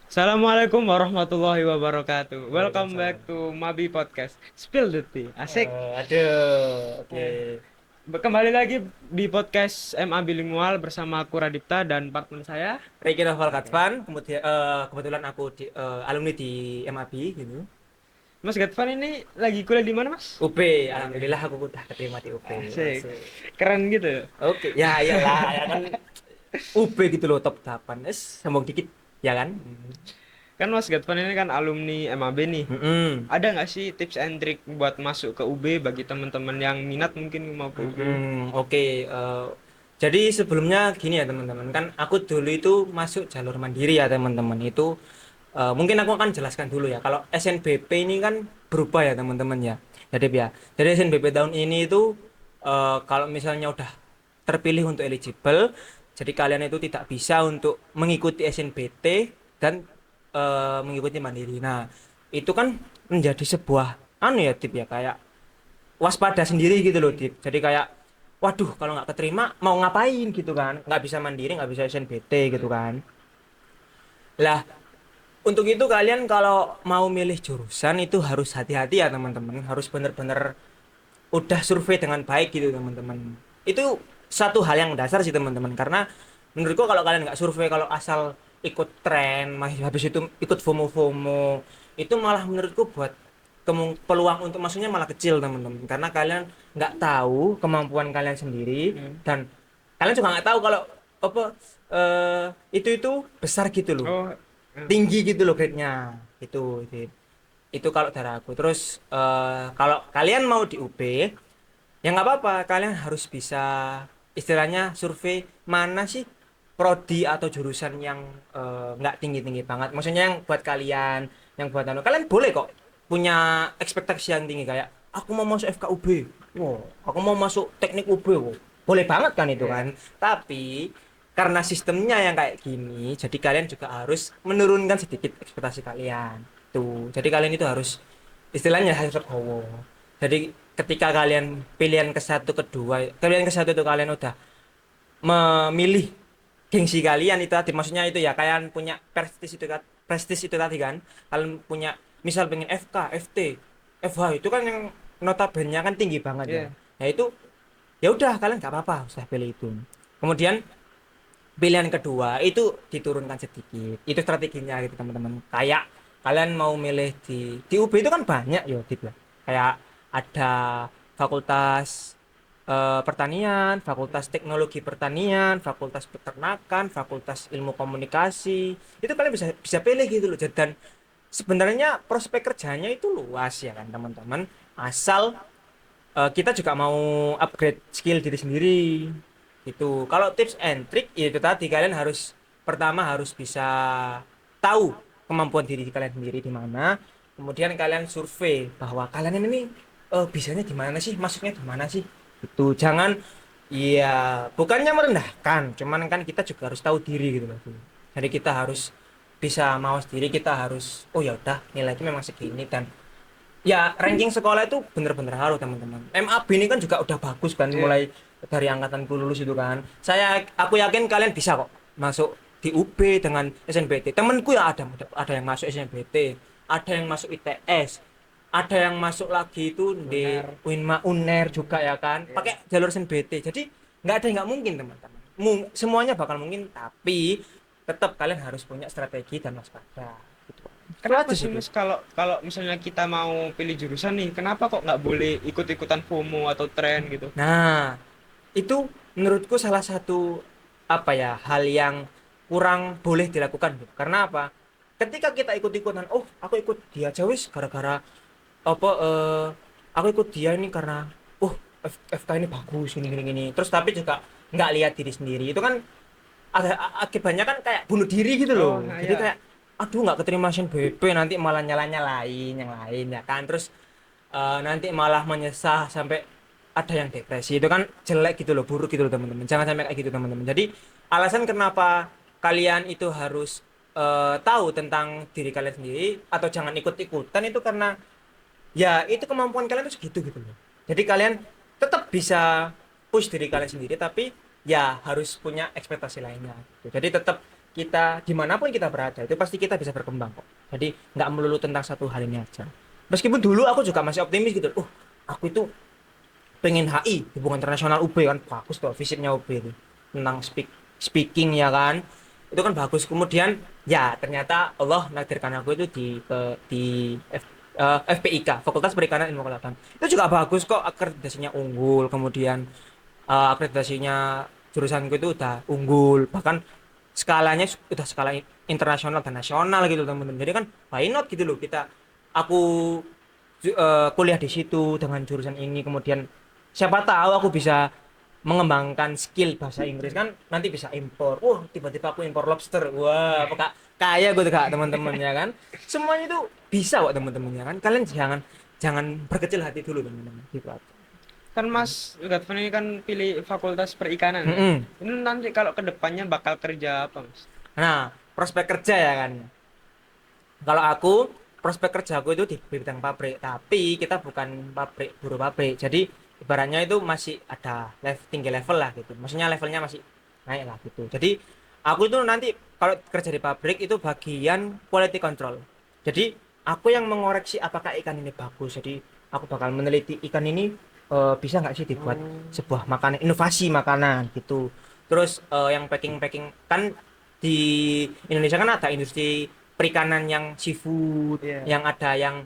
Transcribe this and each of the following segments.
Assalamualaikum warahmatullahi wabarakatuh. Welcome back Waalaikumsalam. to Mabi Podcast. Spill the tea. Asik. Aduh, oke. Eh, Kembali lagi di podcast MA Bilingual bersama aku Radipta dan partner saya. Reiki Novel Oke. Katvan, kemudian kebetulan aku alumni di MAB gitu. Mas Gatvan ini lagi kuliah di mana, Mas? UP, Oke. alhamdulillah aku udah keterima di UP. Asik. Asik. Keren gitu. Oke, ya iyalah, ya kan UP gitu loh top 8. Sombong dikit, ya kan? Kan Mas Gatvan ini kan alumni MAB nih. Mm-mm. Ada nggak sih tips and trick buat masuk ke UB bagi teman-teman yang minat mungkin mau ke UB? Oke, jadi sebelumnya gini ya teman-teman, kan aku dulu itu masuk jalur mandiri ya teman-teman. Itu mungkin aku akan jelaskan dulu ya. Kalau SNBP ini kan berubah ya teman-teman ya. Jadi SNBP tahun ini itu kalau misalnya udah terpilih untuk eligible, jadi kalian itu tidak bisa untuk mengikuti SNBT dan mengikuti mandiri. Nah, itu kan menjadi sebuah anu ya tip ya, kayak waspada sendiri gitu loh tip. Jadi kayak waduh kalau nggak keterima mau ngapain gitu kan, nggak bisa mandiri, nggak bisa SNBT gitu kan. Lah, untuk itu kalian kalau mau milih jurusan itu harus hati-hati ya teman-teman, harus bener-bener udah survei dengan baik gitu teman-teman. Itu satu hal yang dasar sih teman-teman, karena menurutku kalau kalian nggak survei, kalau asal ikut tren, masih habis itu ikut FOMO-FOMO, itu malah menurutku buat peluang untuk masuknya malah kecil teman-teman, karena kalian nggak tahu kemampuan kalian sendiri, Hmm. dan kalian juga nggak tahu kalau apa itu besar gitu loh, Oh, eh, tinggi gitu loh grade-nya. Itu kalau dari aku. Terus kalau kalian mau di UB, ya nggak apa-apa, kalian harus bisa istilahnya survei mana sih prodi atau jurusan yang nggak tinggi-tinggi banget. Maksudnya yang buat kalian, yang buat anu, kalian boleh kok punya ekspektasi yang tinggi kayak aku mau masuk FKUB. Wow, aku mau masuk teknik UB. Wow. Boleh banget kan itu iya. kan. Tapi karena sistemnya yang kayak gini, jadi kalian juga harus menurunkan sedikit ekspektasi kalian. Tuh. Jadi kalian itu harus istilahnya harus legowo. Jadi ketika kalian pilihan ke satu kedua, pilihan ke satu itu kalian udah memilih gengsi kalian itu tadi, maksudnya itu ya kalian punya prestis itu tadi kan, kalian punya misal pengen FK, FT, FH itu kan yang notabene kan tinggi banget ya. Iya. Nah itu ya udah kalian nggak apa-apa usah pilih itu. Kemudian pilihan kedua itu diturunkan sedikit. Itu strateginya gitu teman-teman. Kayak kalian mau milih di UB itu kan banyak ya gitu lah. Kayak ada fakultas pertanian, fakultas teknologi pertanian, fakultas peternakan, fakultas ilmu komunikasi. Itu kalian bisa bisa pilih gitu loh. Dan sebenarnya prospek kerjanya itu luas ya kan teman-teman. Asal kita juga mau upgrade skill diri sendiri gitu. Kalau tips and trick ya itu tadi, kalian harus pertama harus bisa tahu kemampuan diri kalian sendiri di mana, kemudian kalian survei bahwa kalian ini bisanya di mana sih, masuknya di mana sih. Itu jangan, iya, bukannya merendahkan, cuman kan kita juga harus tahu diri gitu loh. Jadi kita harus bisa mawas diri, kita harus oh ya udah nilainya memang segini, dan ya ranking sekolah itu bener-bener harus teman-teman. MAB ini kan juga udah bagus kan, Iya. mulai dari angkatanku lulus itu kan. Aku yakin kalian bisa kok masuk di UB dengan SNBT. Temenku ya ada yang masuk SNBT, ada yang masuk ITS, ada yang masuk lagi itu di Benar. Unma Uner juga ya kan, Iya. pakai jalur SNBT. Jadi nggak ada yang nggak mungkin teman-teman. Semuanya bakal mungkin, tapi tetap kalian harus punya strategi dan waspada. Gitu. Itu Kenapa aja sih sih. Mas kalau kalau misalnya kita mau pilih jurusan nih, kenapa kok nggak boleh ikut-ikutan FOMO atau tren gitu? Nah, itu menurutku salah satu apa ya hal yang kurang boleh dilakukan gitu. Karena apa? Ketika kita ikut-ikutan, oh aku ikut dia aja wis gara-gara apa aku ikut dia ini karena oh FK ini bagus gini gini gini. Terus tapi juga nggak lihat diri sendiri. Itu kan akibatnya kan kayak bunuh diri gitu loh. Oh, nah Jadi ya. kayak aduh nggak keterima SNBP, nanti malah nyalain yang lain ya kan. Terus nanti malah menyesal sampai ada yang depresi. Itu kan jelek gitu loh, buruk gitu loh teman-teman, jangan sampai kayak gitu teman-teman. Jadi alasan kenapa kalian itu harus tahu tentang diri kalian sendiri atau jangan ikut-ikutan itu karena ya itu kemampuan kalian tuh segitu gitu loh. Jadi kalian tetap bisa push diri kalian sendiri, tapi ya harus punya ekspektasi lainnya gitu. Jadi tetap kita dimanapun kita berada itu pasti kita bisa berkembang kok. Jadi nggak melulu tentang satu hal ini aja. Meskipun dulu aku juga masih optimis gitu. Aku itu pengen HI hubungan internasional UB kan bagus tuh fisiknya UB itu tentang speaking ya kan itu kan bagus kemudian ya ternyata Allah nakdirkan aku itu di FPIK Fakultas Perikanan Ilmu Kelautan itu juga bagus kok akreditasinya unggul kemudian akreditasinya jurusanku itu udah unggul bahkan skalanya udah skala internasional dan nasional gitu teman-teman jadi kan why not gitu loh aku kuliah di situ dengan jurusan ini kemudian siapa tahu aku bisa mengembangkan skill bahasa Inggris kan nanti bisa impor tiba-tiba aku impor lobster wah apakah kaya gue tuh kak teman-teman ya kan semuanya itu bisa kok teman-teman ya kan kalian jangan jangan berkecil hati dulu teman-teman gitu aja. Kan Mas Gatvan ini kan pilih fakultas perikanan ya. Mm-mm. Ini nanti kalau kedepannya bakal kerja apa Mas? Nah prospek kerja ya kan kalau aku prospek kerja aku itu di bidang pabrik tapi kita bukan pabrik buruh pabrik jadi ibaratnya itu masih ada tinggi level lah gitu maksudnya levelnya masih naik lah gitu jadi aku itu nanti kalau kerja di pabrik itu bagian quality control jadi aku yang mengoreksi apakah ikan ini bagus jadi aku bakal meneliti ikan ini bisa nggak sih dibuat Oh, sebuah makanan inovasi makanan gitu terus yang packing kan di Indonesia kan ada industri perikanan yang seafood iya. yang ada yang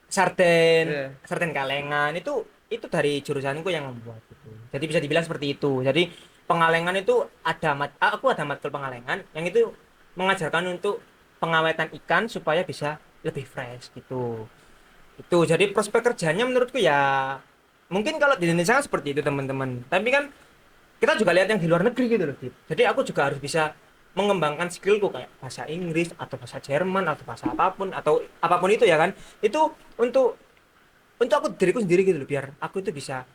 sarden Iya. sarden kalengan itu dari jurusanku yang membuat gitu. Jadi bisa dibilang seperti itu. Jadi pengalengan itu aku ada matkul pengalengan yang itu mengajarkan untuk pengawetan ikan supaya bisa lebih fresh gitu. Itu jadi prospek kerjanya menurutku ya mungkin kalau di Indonesia kan seperti itu teman-teman. Tapi kan kita juga lihat yang di luar negeri gitu loh. Dit. Jadi aku juga harus bisa mengembangkan skillku kayak bahasa Inggris atau bahasa Jerman atau bahasa apapun atau apapun itu ya kan. Itu untuk aku diriku sendiri gitu loh biar aku itu bisa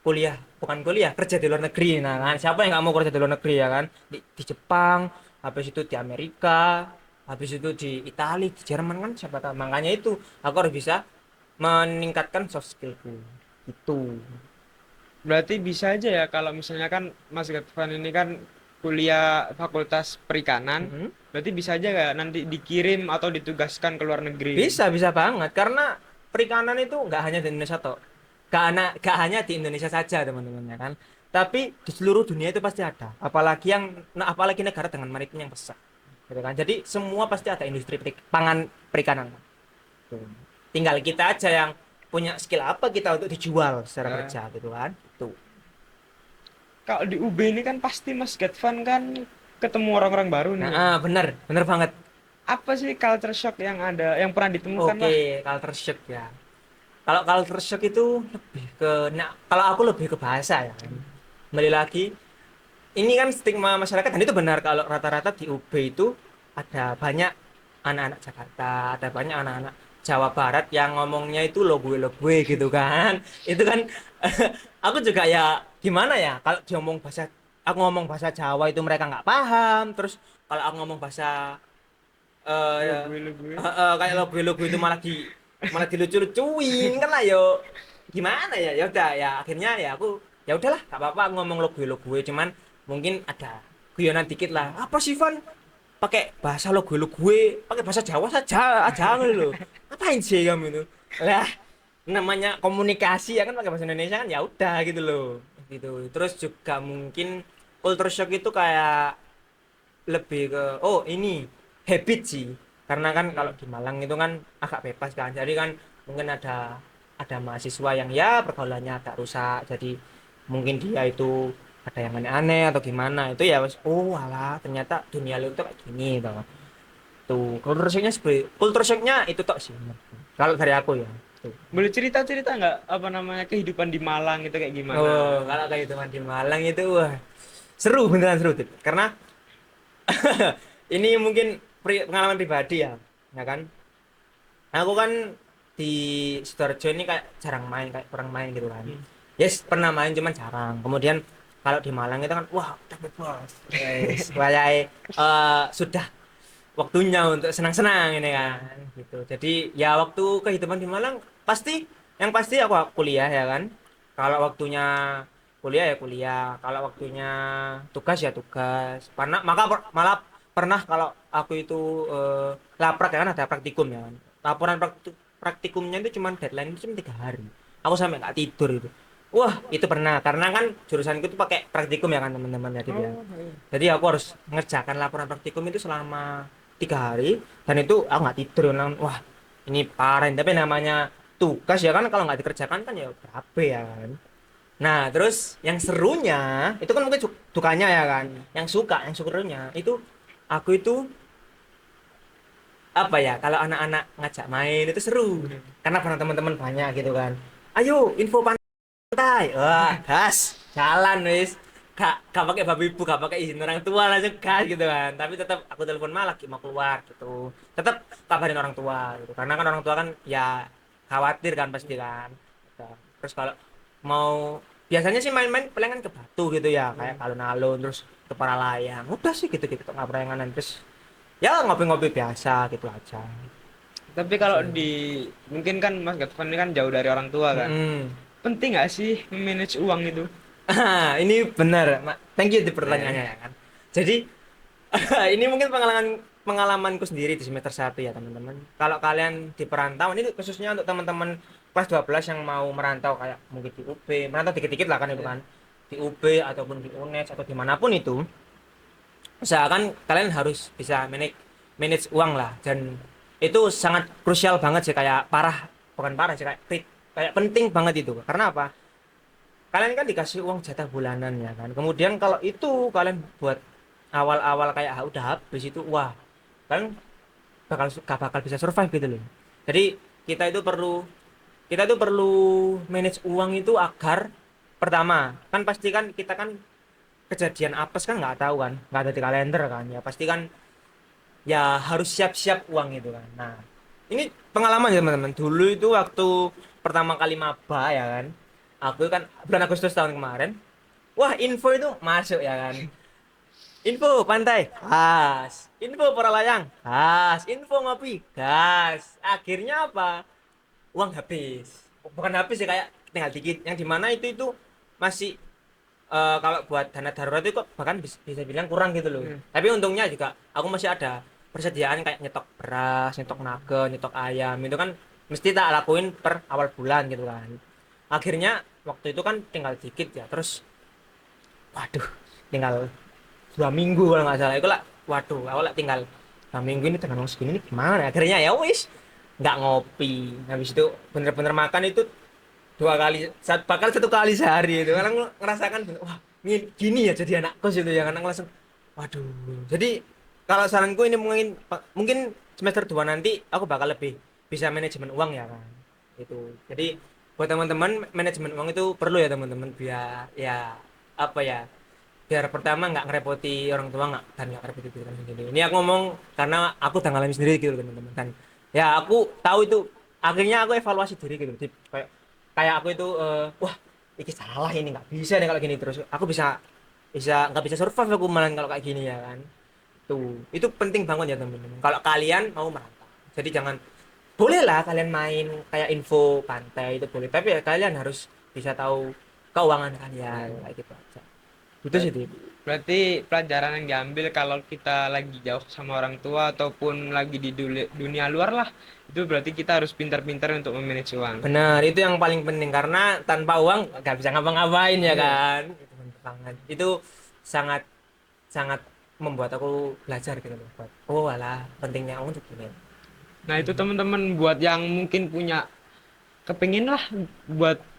kuliah bukan kuliah kerja di luar negeri nah kan siapa yang nggak mau kerja di luar negeri ya kan di Jepang habis itu di Amerika habis itu di Italia di Jerman kan siapa tahu makanya itu aku harus bisa meningkatkan soft skillku itu. Berarti bisa aja ya kalau misalnya kan Mas Gatvan ini kan kuliah fakultas perikanan, Mm-mm. berarti bisa aja nggak nanti dikirim atau ditugaskan ke luar negeri? Bisa banget karena perikanan itu nggak hanya di Indonesia toh gak hanya di Indonesia saja teman-teman ya kan tapi di seluruh dunia itu pasti ada apalagi negara dengan maritim yang besar gitu kan jadi semua pasti ada industri pangan perikanan. Tuh. Tinggal kita aja yang punya skill apa kita untuk dijual secara Eh, kerja gitu kan tuh. Kalau di UB ini kan pasti Mas Gatvan kan ketemu orang-orang baru nih. Bener bener banget. Apa sih culture shock yang ada, yang pernah ditemukan Oke lah? culture shock ya kalau culture shock itu lebih ke kalau aku lebih ke bahasa ya kan kembali lagi ini kan stigma masyarakat dan itu benar kalau rata-rata di UB itu ada banyak anak-anak Jakarta, ada banyak anak-anak Jawa Barat yang ngomongnya itu lo gue gitu kan. Itu kan aku juga ya gimana ya kalau diomong bahasa aku ngomong bahasa Jawa itu mereka nggak paham. Terus kalau aku ngomong bahasa Lo eh gue, lo gue. kayak lo gue itu malah dilucu-lucuin kan lah yo gimana ya ya udah ya akhirnya ya aku ya udahlah gak apa-apa aku ngomong lo gue cuman mungkin ada guyonan dikit lah apa sih Van pakai bahasa lo gue pakai bahasa Jawa saja aja gitu loh ngapain sih kamu itu lah namanya komunikasi ya kan pakai bahasa Indonesia kan ya udah gitu loh gitu terus juga mungkin culture shock itu kayak lebih ke ini habit sih karena kan kalau Hmm. di Malang itu kan agak bebas kan jadi kan mungkin ada mahasiswa yang ya pergaulannya agak rusak jadi mungkin dia itu ada yang aneh-aneh atau gimana itu ya wes alah ternyata dunia lu tuh kayak gini tau tuh culture shocknya itu tok sih menurutku. Kalau dari aku ya tuh. Boleh cerita-cerita nggak apa namanya kehidupan di Malang itu kayak gimana? Kalau kayak teman di Malang itu wah seru beneran seru Dit. Karena ini mungkin pengalaman pribadi ya ya kan aku kan di Sidoarjo ini kayak jarang main kayak kurang main gitu kan Hmm. yes pernah main cuman jarang kemudian kalau di Malang itu kan wah udah bebas yes kayak sudah waktunya untuk senang-senang ini kan gitu jadi ya waktu kehidupan di Malang pasti yang pasti aku kuliah ya kan kalau waktunya kuliah ya kuliah kalau waktunya tugas ya tugas karena malah pernah kalau aku itu laprak ya kan ada praktikum ya kan. Laporan praktikumnya itu cuma deadline itu cuma 3 hari. Aku sampai nggak tidur itu. Wah, itu pernah karena kan jurusanku itu pakai praktikum ya kan teman-teman ya, Dit, ya. Oh, iya. Jadi aku harus ngerjakan laporan praktikum itu selama 3 hari dan itu aku nggak tidur bilang, wah ini parah. Tapi namanya tugas ya kan kalau nggak dikerjakan kan ya berapa ya kan. Nah terus yang serunya itu kan mungkin dukanya ya kan. Yang syukurnya itu aku itu apa ya kalau anak-anak ngajak main itu seru karena pernah teman-teman banyak gitu kan. Ayo info pantai, wah gas jalan wis gak pakai babi ibu gak pakai izin orang tua langsung gas gitu kan, tapi tetap aku telepon malah mau keluar gitu, tetap kabarin orang tua gitu karena kan orang tua kan ya khawatir kan pasti kan. Gitu. Terus kalau mau biasanya sih main-main palingan ke batu gitu ya kayak alun-alun terus ke Paralayang udah sih gitu-gitu ngapain terus ya ngopi-ngopi biasa gitu aja. Tapi kalau di mungkin kan Mas Gatvan ini kan jauh dari orang tua kan. Mm-mm. Penting nggak sih manage uang itu? Ini benar, thank you di pertanyaannya Eh, ya kan. Jadi ini mungkin pengalamanku sendiri di semester 1 ya teman-teman. Kalau kalian di perantauan ini khususnya untuk teman-teman kelas 12 yang mau merantau kayak mungkin di UB, merantau dikit-dikit lah kan itu kan. Di UB ataupun di UNES atau dimanapun itu, usahakan kalian harus bisa manage manage uang lah dan itu sangat krusial banget sih kayak parah bukan parah sih kayak penting banget itu. Karena apa? Kalian kan dikasih uang jatah bulanan ya kan. Kemudian kalau itu kalian buat awal-awal kayak udah habis itu wah kalian gak bakal bisa survive gitu loh. Jadi kita itu perlu kita itu perlu manage uang itu agar pertama kan pasti kan kita kan kejadian apes kan nggak tahu kan nggak ada di kalender kan ya pasti kan ya harus siap-siap uang itu kan. Nah ini pengalaman ya teman-teman dulu itu waktu pertama kali maba ya kan aku kan bulan Agustus tahun kemarin wah info itu masuk ya kan. Info pantai, gas. Info Paralayang, gas. Info ngopi, gas. Akhirnya apa? Uang habis. Bukan habis sih kayak tinggal dikit. Yang dimana itu masih kalau buat dana darurat itu kok bahkan bisa bilang kurang gitu loh. hmm. Tapi untungnya juga aku masih ada persediaan kayak nyetok beras, nyetok naga, nyetok ayam. Itu kan mesti tak lakuin per awal bulan gitu kan. Akhirnya waktu itu kan tinggal dikit ya. Terus waduh, tinggal 2 minggu kalau nggak salah itu lah waduh aku lah tinggal 2 minggu ini tengah segini ini gimana akhirnya ya wis nggak ngopi habis itu bener-bener makan itu 2 kali bakal 1 kali sehari itu kadang ngerasakan wah gini ya jadi anak kos itu ya kadang langsung waduh jadi kalau saranku ini mungkin semester 2 nanti aku bakal lebih bisa manajemen uang ya kan itu jadi buat teman-teman manajemen uang itu perlu ya teman-teman biar ya apa ya biar pertama nggak ngerepoti orang tua nggak dan nggak ngerepoti diri kalian sendiri ini aku ngomong karena aku udah ngalamin sendiri gitu teman-teman dan ya aku tahu itu akhirnya aku evaluasi diri gitu kayak kayak aku itu wah ini salah ini nggak bisa nih kalau gini terus aku bisa bisa nggak bisa survive aku malah kalau kayak gini ya kan tuh itu penting banget ya teman-teman kalau kalian mau merantau jadi jangan boleh lah kalian main kayak info pantai itu boleh tapi ya kalian harus bisa tahu keuangan kalian kayak gitu aja itu sih Dit. Berarti pelajaran yang diambil kalau kita lagi jauh sama orang tua ataupun lagi di dunia luar lah, itu berarti kita harus pintar-pintar untuk memanage uang. Benar, itu yang paling penting karena tanpa uang nggak bisa ngapa-ngapain ya Iya. kan. Itu bener banget. Itu sangat sangat membuat aku belajar gitu loh. Oh alah, pentingnya uang tuh gini. Nah itu teman-teman buat yang mungkin punya kepingin lah buat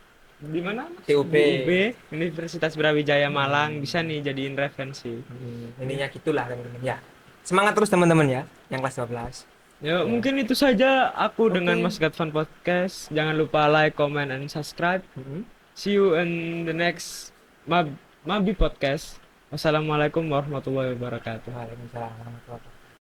di mana Mas? TUP. Di UB Universitas Brawijaya Malang bisa nih jadiin referensi. Ininya gitulah teman-teman ya. Semangat terus teman-teman ya, yang kelas 12. Ya Ya. mungkin itu saja aku dengan Oke. Mas Gatvan Podcast. Jangan lupa like, comment, and subscribe. Mm-mm. See you in the next Mabi Podcast. Wassalamualaikum warahmatullahi wabarakatuh. Waalaikumsalam warahmatullahi wabarakatuh.